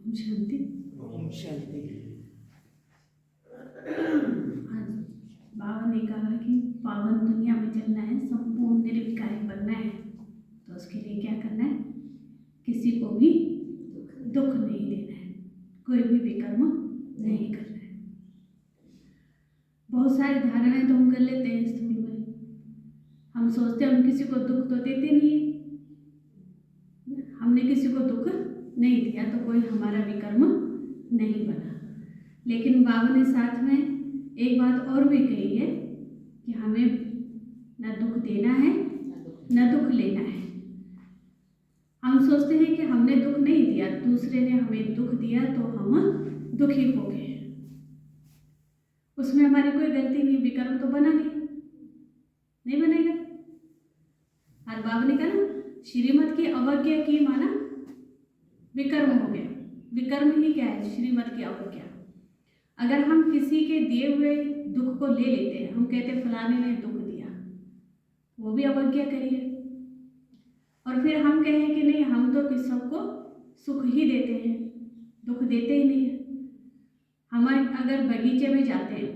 ओम शांति। ओम शांति। आज बाबा ने कहा कि पावन दुनिया में चलना है, संपूर्ण निर्विकारी बनना है, तो उसके लिए क्या करना है? किसी को भी दुख नहीं देना है, कोई भी विकर्म नहीं करना है। बहुत सारी धारणाएं तो हम कर लेते हैं स्थूल में। हम सोचते हैं हम किसी को दुख तो देते नहीं है, हमने किसी को दुख नहीं दिया तो कोई हमारा विकर्म नहीं बना। लेकिन बाबा ने साथ में एक बात और भी कही है कि हमें न दुख देना है न दुख लेना है। हम सोचते हैं कि हमने दुख नहीं दिया, दूसरे ने हमें दुख दिया तो हम दुखी हो गए, उसमें हमारी कोई गलती नहीं, विकर्म तो बना नहीं बनेगा। और बाबा ने कहा ना, श्रीमत की अवज्ञा की माना विकर्म हो गया। विकर्म ही क्या है? श्रीमत की अवज्ञा। अगर हम किसी के दिए हुए दुख को ले लेते हैं, हम कहते फलाने ने दुख दिया, वो भी अवज्ञा करिए। और फिर हम कहें कि नहीं, हम तो किस सबको सुख ही देते हैं, दुख देते ही नहीं है। हम अगर बगीचे में जाते हैं,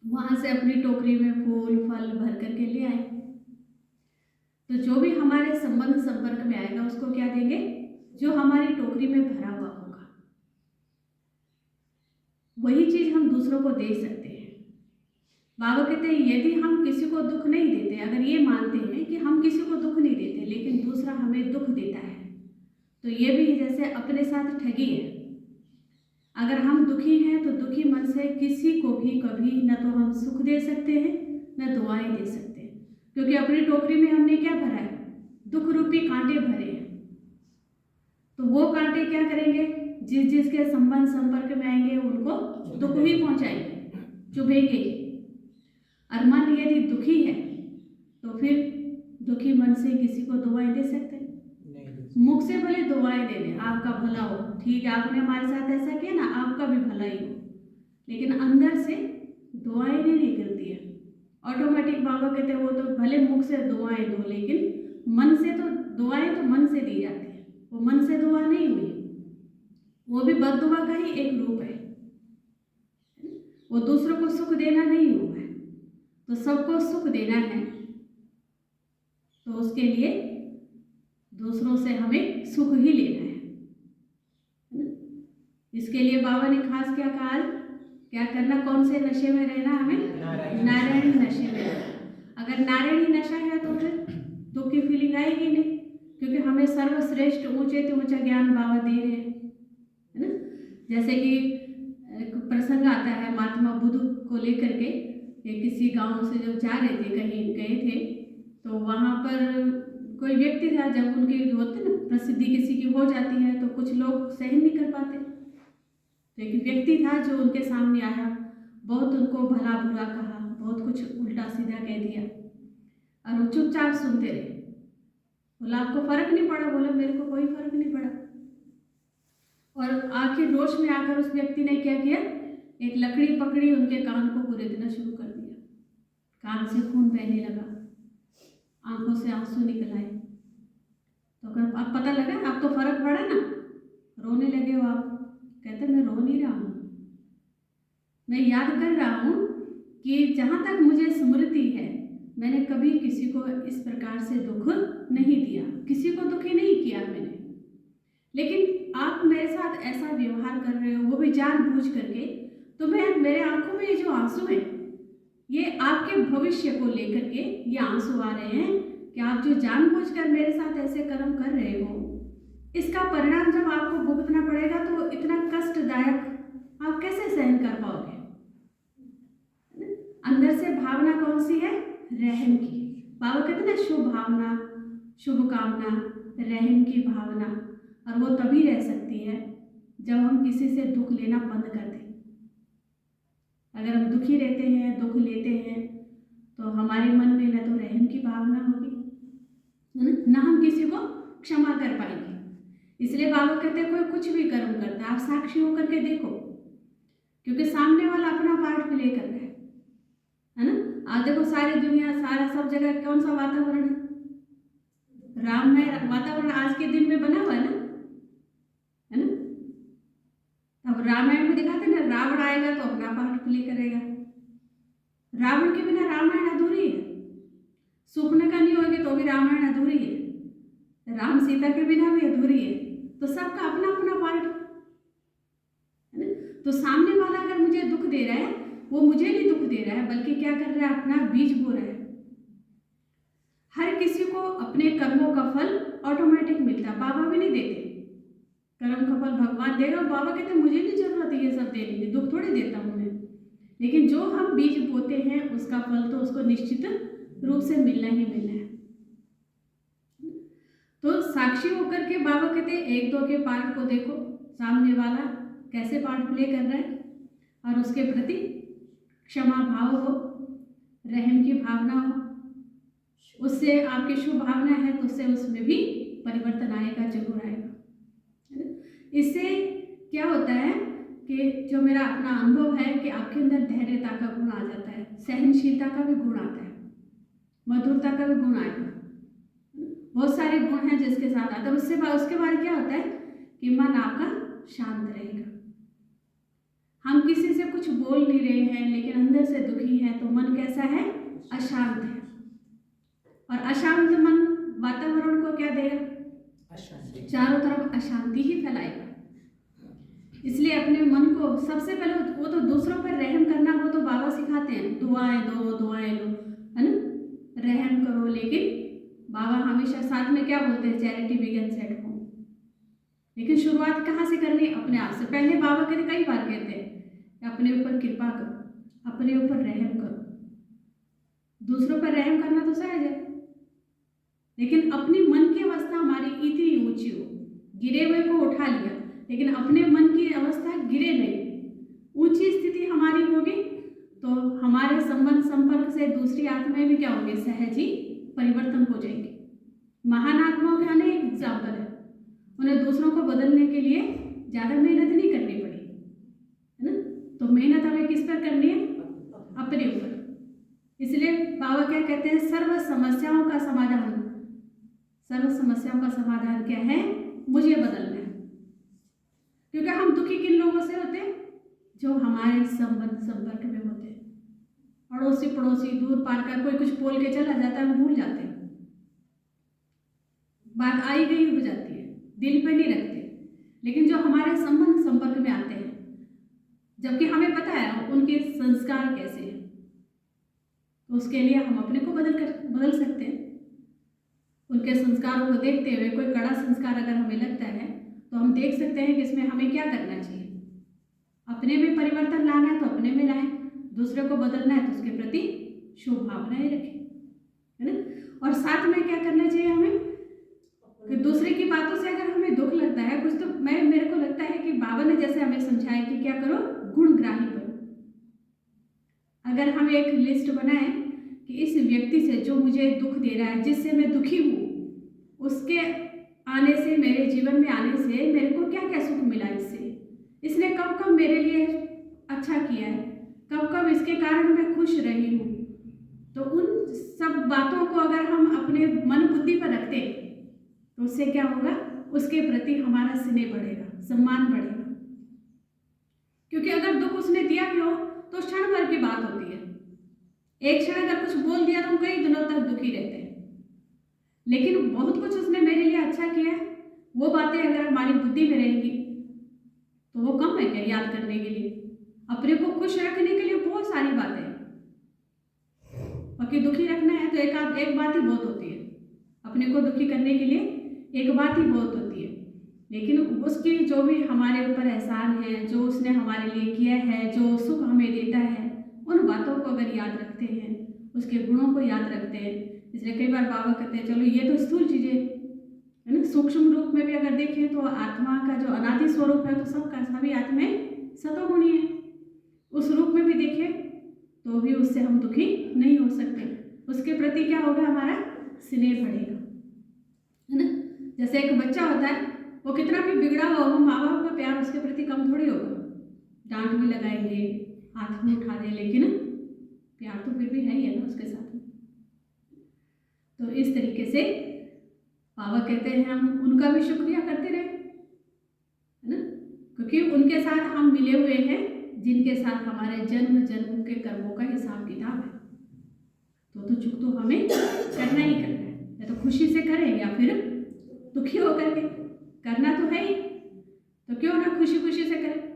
वहाँ से अपनी टोकरी में फूल फल भर करके ले आए, तो जो भी हमारे संपर्क में आएगा उसको क्या देंगे? जो हमारी टोकरी में भरा हुआ होगा, वही चीज हम दूसरों को दे सकते हैं। बाबा कहते हैं यदि हम किसी को दुख नहीं देते, अगर ये मानते हैं कि हम किसी को दुख नहीं देते लेकिन दूसरा हमें दुख देता है, तो ये भी जैसे अपने साथ ठगी है। अगर हम दुखी हैं तो दुखी मन से किसी को भी कभी न तो हम सुख दे सकते हैं न दुआएं दे सकते हैं, क्योंकि अपनी टोकरी में हमने क्या भरा है? दुख रूपी कांटे भरे हैं। तो वो कांटे क्या करेंगे? जिसके संपर्क में आएंगे उनको दुख ही पहुंचाएंगे, चुभेंगे। और मन यदि दुखी है तो फिर दुखी मन से किसी को दुआएं दे सकते हैं? मुख से भले दुआएं दे दें, आपका भला हो, ठीक है, आपने हमारे साथ ऐसा किया ना, आपका भी भला ही हो, लेकिन अंदर से दुआएं नहीं निकलती है। ऑटोमेटिक बाबा कहते हैं वो तो भले मुख से दुआएं दो, लेकिन मन से तो दुआएं तो मन से दी जाती है, वो मन से दुआ नहीं हुई, वो भी बद्दुआ का ही एक रूप है। वो दूसरों को सुख देना नहीं हुआ है। तो सबको सुख देना है तो उसके लिए दूसरों से हमें सुख ही लेना है। इसके लिए बाबा ने खास क्या कहा? क्या करना? कौन से नशे में रहना? हमें नारायणी नशे में रहना। अगर नारायणी नशा है तो फिर दुख की फीलिंग आएगी नहीं, क्योंकि हमें सर्वश्रेष्ठ ऊंचे से ऊंचा ज्ञान बाबा दे रहे हैं, है ना। जैसे कि एक प्रसंग आता है महात्मा बुद्ध को लेकर के, किसी गांव से जब जा रहे थे, कहीं गए थे, तो वहाँ पर कोई व्यक्ति था, जब उनकी जो होती ना प्रसिद्धि किसी की हो जाती है तो कुछ लोग सहन नहीं कर पाते। तो एक व्यक्ति था जो उनके सामने आया, बहुत उनको भला बुरा कहा, बहुत कुछ उल्टा सीधा कह दिया, और वो चुपचाप सुनते रहे। बोला आपको फर्क नहीं पड़ा? बोला मेरे को कोई फर्क नहीं पड़ा। और आखिर रोष में आकर उस व्यक्ति ने क्या किया? एक लकड़ी पकड़ी, उनके कान को कुरेदना शुरू कर दिया। कान से खून बहने लगा, आंखों से आंसू निकल आए। तो अगर अब पता लगा, अब तो फर्क पड़ा ना, रोने लगे हो आप? कहते मैं रो नहीं रहा हूँ, मैं याद कर रहा हूँ कि जहाँ तक मुझे स्मृति है मैंने कभी किसी को इस प्रकार से दुख नहीं दिया, किसी को दुखी नहीं किया मैंने, लेकिन आप मेरे साथ ऐसा व्यवहार कर रहे हो, वो भी जानबूझ करके, तो मैं, मेरे आंखों में ये जो आंसू है ये आपके भविष्य को लेकर के ये आंसू आ रहे हैं कि आप जो जानबूझकर मेरे साथ ऐसे कर्म कर रहे हो, इसका परिणाम जब आपको भुगतना पड़ेगा तो इतना कष्टदायक आप कैसे सहन कर पाओगे? अंदर से भावना कौन सी है? रहम की। बाबा कहते ना, शुभ भावना, शुभ कामना, रहम की भावना, और वो तभी रह सकती है जब हम किसी से दुख लेना बंद कर दें। अगर हम दुखी रहते हैं, दुख लेते हैं, तो हमारे मन में न तो रहम की भावना होगी, न हम किसी को क्षमा कर पाएंगे। इसलिए बाबा कहते हैं कोई कुछ भी कर्म करता है, आप साक्षी होकर के देखो, क्योंकि सामने वाला अपना पार्ट प्ले कर रहा है ना। आज देखो सारी दुनिया, सारा सब जगह कौन सा वातावरण है? राममय वातावरण आज के दिन में बना हुआ है ना, है ना। रामायण में दिखाते हैं ना, रावण आएगा तो अपना पार्ट प्ले करेगा। रावण के बिना रामायण अधूरी है। सुपने नहीं होगी तो भी रामायण अधूरी है। राम सीता के बिना भी अधूरी है। तो सबका अपना अपना पार्ट है ना। तो सामने वाला अगर मुझे दुख दे रहा है, वो मुझे नहीं दुख दे रहा है, बल्कि क्या कर रहा है, अपना बीज बो रहा है। हर किसी को अपने कर्मों का फल ऑटोमेटिक मिलता है, बाबा भी नहीं देते। कर्म का फल भगवान देगा। बाबा कहते हैं मुझे नहीं जरूरत है ये सब देने की, दुख थोड़ी देता हूँ मैं। लेकिन जो हम बीज बोते हैं उसका फल तो उसको निश्चित रूप से मिलना ही मिलना है। तो साक्षी होकर के बाबा कहते हैं एक दो के पार्ट को देखो, सामने वाला कैसे पार्ट प्ले कर रहा है, और उसके प्रति क्षमा भाव हो, रहम की भावना हो, उससे आपकी शुभ भावना है तो उससे उसमें भी परिवर्तन आएगा, जरूर आएगा। इससे क्या होता है कि जो मेरा अपना अनुभव है कि आपके अंदर धैर्यता का गुण आ जाता है, सहनशीलता का भी गुण आता है, मधुरता का भी गुण आएगा। बहुत सारे गुण हैं जिसके साथ आता है। उसके बाद क्या होता है कि मन आपका शांत रहेगा। हम किसी से कुछ बोल नहीं रहे हैं लेकिन अंदर से दुखी है, तो मन कैसा है, अशांत है। और अशांत मन वातावरण को क्या देगा, चारों तरफ अशांति ही फैलाएगा। इसलिए अपने मन को सबसे पहले, वो तो दूसरों पर रहम करना, वो तो बाबा सिखाते हैं, दुआएं दो दुआएं लो, है ना, रहम करो। लेकिन बाबा हमेशा साथ में क्या बोलते हैं, चैरिटी बिगिंस एट होम। लेकिन शुरुआत कहाँ से करनी है, अपने आप से। पहले बाबा कहते, कई बार कहते हैं, अपने ऊपर कृपा करो, अपने ऊपर रहम करो। दूसरों पर रहम करना तो सहज है, लेकिन अपनी मन की अवस्था हमारी इतनी ऊंची हो, गिरे हुए को उठा लिया, लेकिन अपने मन की अवस्था गिरे नहीं, ऊंची स्थिति हमारी होगी, तो हमारे संबंध संपर्क से दूसरी आत्माएं भी क्या होंगी, सहज ही परिवर्तन हो जाएंगे। महान आत्माओं के अनेक एग्जाम्पल है, उन्हें दूसरों को बदलने के लिए ज़्यादा मेहनत नहीं करनी पड़ी, है ना। तो मेहनत हमें किस पर करनी है, अपने ऊपर। इसलिए बाबा क्या कहते हैं, सर्व समस्याओं का समाधान क्या है, मुझे बदलना है। क्योंकि हम दुखी किन लोगों से होते हैं, जो हमारे संबंध संपर्क में होते हैं। अड़ोसी पड़ोसी दूर पार का कोई कुछ बोल के चला जाता है, हम भूल जाते हैं, बात आई गई हो जाती है, दिल पे नहीं रखते। लेकिन जो हमारे संबंध संपर्क में आते हैं, जबकि हमें पता है उनके संस्कार कैसे हैं, तो उसके लिए हम अपने को बदल सकते हैं। उनके संस्कारों को देखते हुए कोई कड़ा संस्कार अगर हमें लगता है, तो हम देख सकते हैं कि इसमें हमें क्या करना चाहिए। अपने में परिवर्तन लाना है तो अपने में लाएं, दूसरे को बदलना है तो उसके प्रति शुभ भावनाएं रखें, है ना। और साथ में क्या करना चाहिए हमें, कि दूसरे की बातों से अगर हमें दुख लगता है कुछ, तो मेरे को लगता है कि बाबा ने जैसे हमें समझाया कि क्या करो, गुणग्राही बनो। अगर हम एक लिस्ट बनाएं कि इस व्यक्ति से जो मुझे दुख दे रहा है, जिससे मैं दुखी हूँ, उसके आने से, मेरे जीवन में आने से मेरे को क्या क्या सुख मिला, इसने कब कब मेरे लिए अच्छा किया है, कब कब इसके कारण मैं खुश रही हूँ। तो उन सब बातों को अगर हम अपने मन बुद्धि पर रखते हैं, तो उससे क्या होगा, उसके प्रति हमारा स्नेह बढ़ेगा, सम्मान बढ़ेगा। क्योंकि अगर दुख उसने दिया भी हो तो क्षण भर की बात होती है। एक क्षण अगर कुछ बोल दिया तो हम कई दिनों तक दुखी रहते हैं। लेकिन बहुत कुछ उसने मेरे लिए अच्छा किया है, वो बातें अगर हमारी बुद्धि में रहेंगी तो वो कम है क्या याद करने के लिए। अपने को खुश रखने के लिए बहुत सारी बातें हैं, बाकी दुखी रखना है तो एक बात ही बहुत होती है। अपने को दुखी करने के लिए एक बात ही बहुत होती है। लेकिन उसकी जो भी हमारे ऊपर एहसान है, जो उसने हमारे लिए किया है, जो सुख हमें देता है, उन बातों को अगर याद रखते हैं, उसके गुणों को याद रखते हैं। इसलिए कई बार बाबा कहते हैं चलो ये तो स्थूल चीज़ें है ना, सूक्ष्म रूप में भी अगर देखें तो आत्मा का जो अनादि स्वरूप है, तो सबका सभी आत्माएं सतोगुणी है। उस रूप में भी देखें तो भी उससे हम दुखी नहीं हो सकते। उसके प्रति क्या होगा, हमारा स्नेह बढ़ेगा, है ना। जैसे एक बच्चा होता है, वो कितना भी बिगड़ा हुआ हो, माँ बाप का प्यार उसके प्रति कम थोड़ी होगा। डांट भी लगाएंगे, हाथ में उठा दे, लेकिन प्यार तो फिर भी है ही है ना उसके साथ में। तो इस तरीके से बाबा कहते हैं हम उनका भी शुक्रिया करते रहे, है ना। क्योंकि उनके साथ हम मिले हुए हैं जिनके साथ हमारे जन्म जन्म के कर्मों का हिसाब किताब है। तो चुप तो हमें करना ही करना है, या तो खुशी से करें या फिर दुखी होकर के। करना तो है ही, तो क्यों ना खुशी खुशी से करें।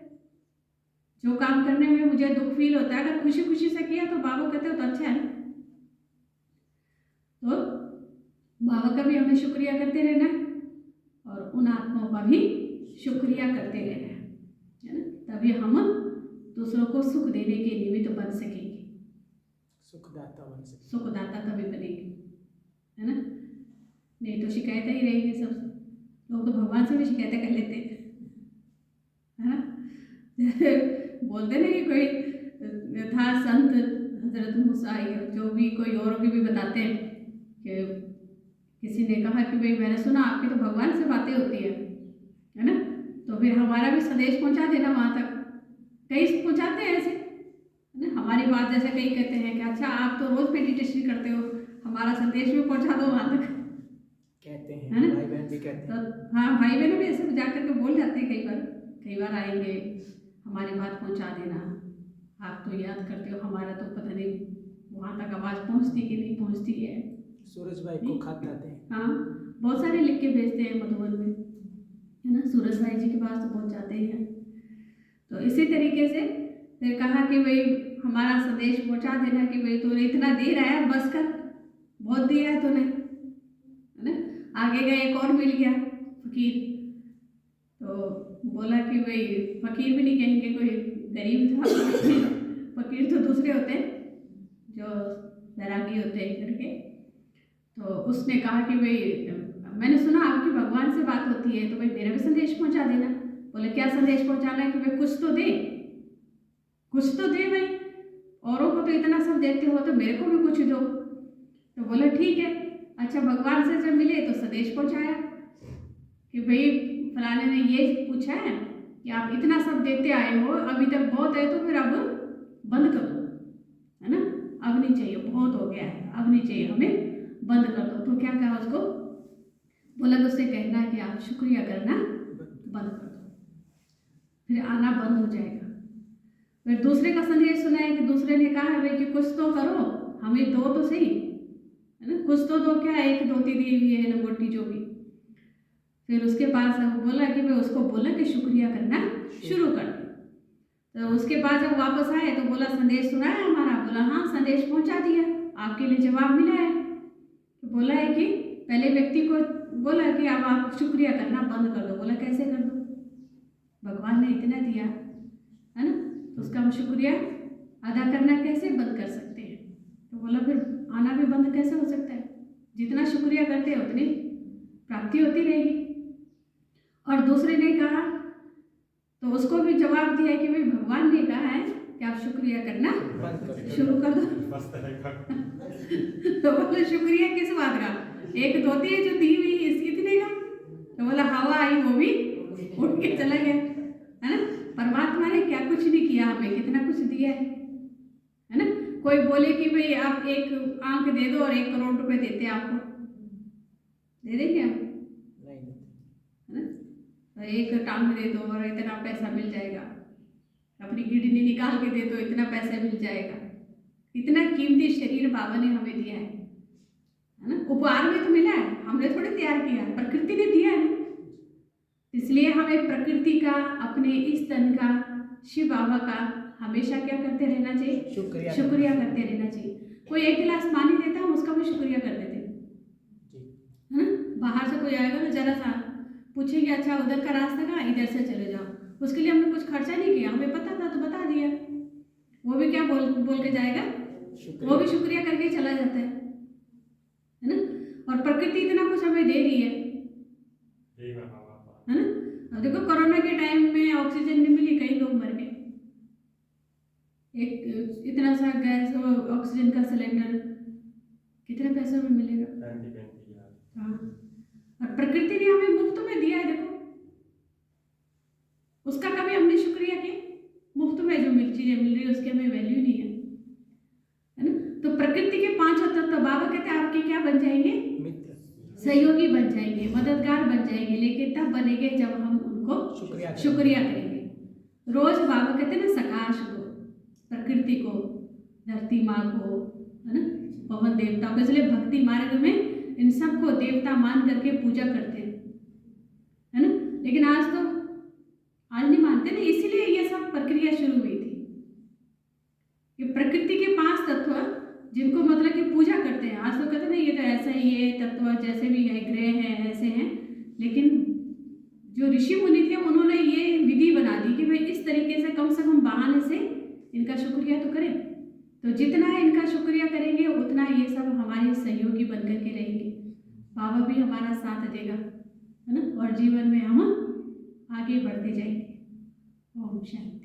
जो काम करने में मुझे दुख फील होता है, अगर खुशी खुशी से किया तो बाबा कहते हो तो अच्छा है। तो बाबा का भी हमें शुक्रिया करते रहना है और उन आत्माओं का भी शुक्रिया करते रहना है ना, तभी हम दूसरों को सुख देने के निमित्त बन सकेंगे, सुखदाता बन सकेंगे, सुखदाता तभी बनेंगे, है ना। नहीं तो शिकायतें ही रहेंगी सब। लोग तो भगवान से भी शिकायतें कर लेते हैं, है ना। बोलते ना कि कोई था संत हजरत मूसा, जो भी कोई और भी बताते हैं कि किसी ने कहा कि भाई मैंने सुना आपकी तो भगवान से बातें होती है ना, तो फिर हमारा भी संदेश पहुंचा देना वहाँ तक। कई पहुंचाते हैं ऐसे, है ना। हमारी बात जैसे कई कहते हैं कि अच्छा आप तो रोज मेडिटेशन करते हो, हमारा संदेश भी पहुंचा दो वहाँ तक, कहते हैं, है ना। भाई बहन भी कहते हैं। तो हाँ, भाई बहन भी ऐसे जा करके बोल जाते हैं कई बार आएंगे, हमारी बात पहुंचा देना, आप तो याद करते हो, हमारा तो पता नहीं वहाँ तक आवाज़ पहुँचती कि नहीं पहुँचती है। सूरज भाई को खत आते हैं, हाँ, बहुत सारे लिख के भेजते हैं मधुबन में, है ना। सूरज भाई जी के पास तो पहुँच जाते ही हैं। तो इसी तरीके से फिर कहा कि भाई हमारा संदेश पहुँचा देना कि भाई तूने इतना दे रहा है, बस कर, बहुत दिया है तूने, है ना। आगे गए एक और मिल गया फकीर, तो बोला कि भाई फकीर भी नहीं कहेंगे, कोई गरीब था। फकीर तो दूसरे होते हैं जो बैरागी होते हैं करके। तो उसने कहा कि भाई मैंने सुना आपकी भगवान से बात होती है, तो भाई मेरा भी संदेश पहुंचा देना। बोले क्या संदेश पहुंचाना है? कि भाई कुछ तो दे, कुछ तो दे भाई, औरों को तो इतना सब देते हो तो मेरे को भी कुछ दो। तो बोले ठीक है। अच्छा, भगवान से जब मिले तो संदेश पहुंचाया कि भाई फलाने ने ये पूछा है कि आप इतना सब देते आए हो, अभी तक बहुत है, तो फिर अब बंद कर दो, है ना। अब नहीं चाहिए, बहुत हो गया है, अब नहीं चाहिए, हमें बंद कर दो। तो क्या कहा उसको? बोला कि उससे कहना है कि आप शुक्रिया करना बंद कर दो, फिर आना बंद हो जाएगा। फिर दूसरे का संदेश सुना है कि दूसरे ने कहा है भाई कि कुछ तो करो, हमें दो तो सही, है ना, कुछ तो दो, क्या एक धोती दी हुई है लंगोटी जो भी। फिर उसके पास बोला कि मैं उसको बोला कि शुक्रिया करना शुरू कर दो। तो उसके बाद जब वापस आए तो बोला संदेश सुना है हमारा? बोला हाँ, संदेश पहुंचा दिया, आपके लिए जवाब मिला है। तो बोला है कि पहले व्यक्ति को बोला कि अब आप शुक्रिया करना बंद कर दो। बोला कैसे कर दो, भगवान ने इतना दिया, है ना, तो उसका हम शुक्रिया अदा करना कैसे बंद कर सकते हैं? तो बोला फिर आना भी बंद कैसे हो सकता है? जितना शुक्रिया करते हैं उतनी प्राप्ति होती रहेगी। और दूसरे ने कहा, तो उसको भी जवाब दिया कि भाई भगवान ने कहा है कि आप शुक्रिया करना शुरू कर दो। तो बोला शुक्रिया किस बात का? एक धोती है जो दी हुई इतने का। तो बोला हवा आई वो भी उड़ के चला गया, है ना। परमात्मा ने क्या कुछ नहीं किया, हमें कितना कुछ दिया है ना। कोई बोले कि भाई आप एक आंख दे दो और 1 करोड़ रुपए देते आपको, दे देंगे हम? नहीं देते, है ना। तो एक टांग दे दो और इतना पैसा मिल जाएगा, अपनी किडनी निकाल के दे दो, इतना पैसा मिल जाएगा। इतना कीमती शरीर बाबा ने हमें दिया है ना। उपहार में तो मिला है, हमने थोड़े तैयार किया, प्रकृति ने दिया है। इसलिए हमें प्रकृति का, अपने इस तन का, शिव बाबा का हमेशा क्या करते रहना चाहिए? शुक्रिया करते रहना चाहिए। कोई 1 गिलास पानी देता है, हम उसका भी शुक्रिया कर देते हैं, है ना। बाहर से कोई आएगा ना, जरा सा पूछेंगे अच्छा उधर का रास्ता कहाँ, इधर से चले जाओ, उसके लिए हमने कुछ खर्चा नहीं किया, हमें पता था तो बता दिया। वो भी क्या बोल के जाएगा? वो भी शुक्रिया करके चला जाता है ना। और प्रकृति इतना कुछ हमें दे रही है ना। अब देखो कोरोना के टाइम में ऑक्सीजन नहीं मिली, कई लोग मर गए। एक इतना सा गैस ऑक्सीजन का सिलेंडर कितने पैसों में मिलेगा? हाँ, और प्रकृति ने हमें मुफ्त में दिया है। देखो उसका कभी हमने शुक्रिया किया? मुफ्त में जो चीजें मिल रही है उसकी हमें वैल्यू नहीं है ना। तो प्रकृति के 5 तत्व बाबा कहते हैं आपके क्या बन जाएंगे? सहयोगी बन जाएंगे, मददगार बन जाएंगे, लेकिन तब बनेंगे जब हम उनको शुक्रिया करेंगे। रोज बाबा कहते हैं ना सकाश को, प्रकृति को, धरती माँ को, है ना, पवन देवता को, इसलिए भक्ति मार्ग में इन सबको देवता मान करके पूजा करते हैं, है ना। लेकिन आज नहीं मानते ना, इसीलिए ये सब प्रक्रिया शुरू हुई थी कि प्रकृति के 5 तत्व जिनको मतलब कि पूजा करते हैं। आज तो कहते हैं ना ये तो ऐसा ही है, तत्व जैसे भी है, ग्रह हैं, ऐसे हैं, लेकिन जो ऋषि मुनि थे उन्होंने ये विधि बना दी कि भाई इस तरीके से कम बहाने से इनका शुक्रिया तो करें। तो जितना इनका शुक्रिया करेंगे उतना ये सब हमारे सहयोगी बनकर के रहेंगे, बाबा भी हमारा साथ देगा, है ना, और जीवन में हम आगे बढ़ते जाएंगे। ओम शांति।